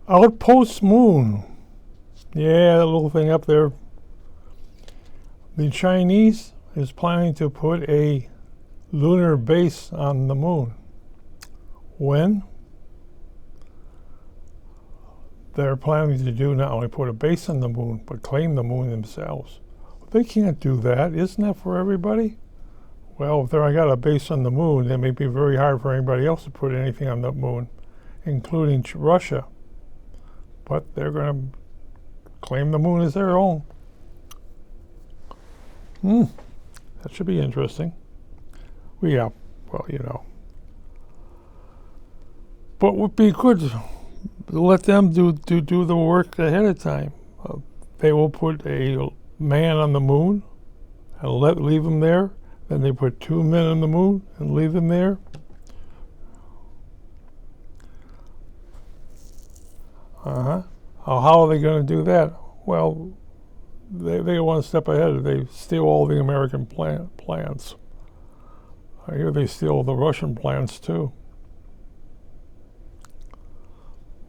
Outpost Moon. Yeah, that little thing up there. The Chinese is planning to put a lunar base on the moon. When? They're planning to do not only put a base on the moon, but claim the moon themselves. They can't do that. Isn't that for everybody? Well, if they got a base on the moon, it may be very hard for anybody else to put anything on the moon, including Russia. But they're going to claim the moon as their own. That should be interesting. Yeah, well, you know. But it would be good to let them do the work ahead of time. They will put a man on the moon and leave him there. Then they put 2 men on the moon and leave them there. How are they going to do that? Well, they go one step ahead. They steal all the American plans. I hear they steal the Russian plans too.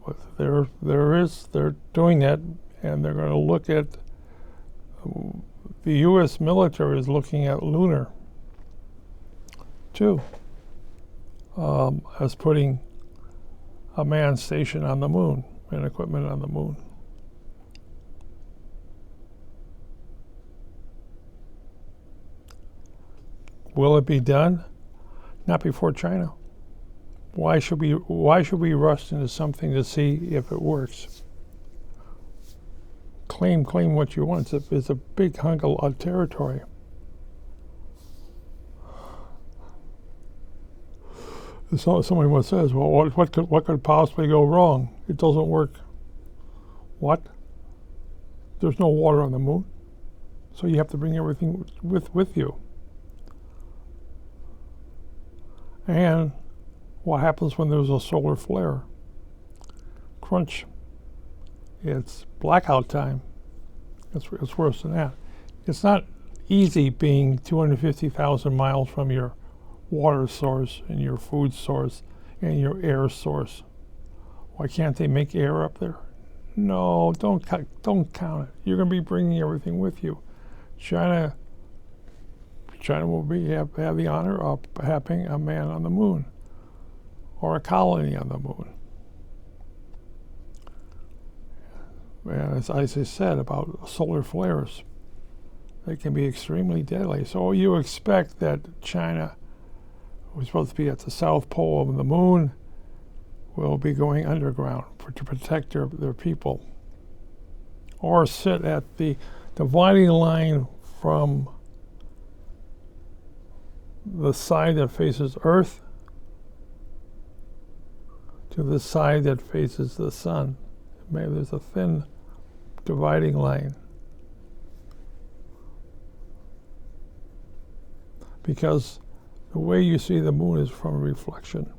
But they're doing that, and they're going to look at. The U.S. military is looking at lunar too, as putting a manned station on the moon and equipment on the moon. Will it be done? Not before China. Why should we rush into something to see if it works? Claim what you want. It's a big hunk of territory. So somebody once says, "Well, what could possibly go wrong? It doesn't work." What? There's no water on the moon, so you have to bring everything with you. And what happens when there's a solar flare? Crunch. It's blackout time. It's worse than that. It's not easy being 250,000 miles from your water source and your food source and your air source. Why can't they make air up there? No, don't count it. You're going to be bringing everything with you. China will have the honor of having a man on the moon or a colony on the moon. And as I said about solar flares, they can be extremely deadly. So you expect that China, who's supposed to be at the south pole of the moon, will be going underground to protect their people, or sit at the dividing line from the side that faces Earth to the side that faces the sun. Maybe there's a thin dividing line, because the way you see the moon is from a reflection,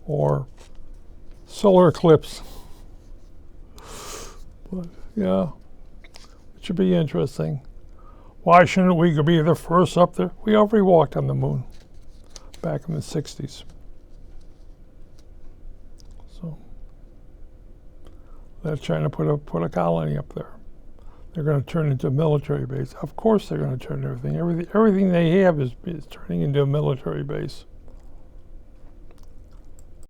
or solar eclipse. But yeah, it should be interesting. Why shouldn't we be the first up there? We already walked on the moon back in the 60s. So let China put a colony up there. They're going to turn into a military base. Of course they're going to turn everything. Everything they have is turning into a military base.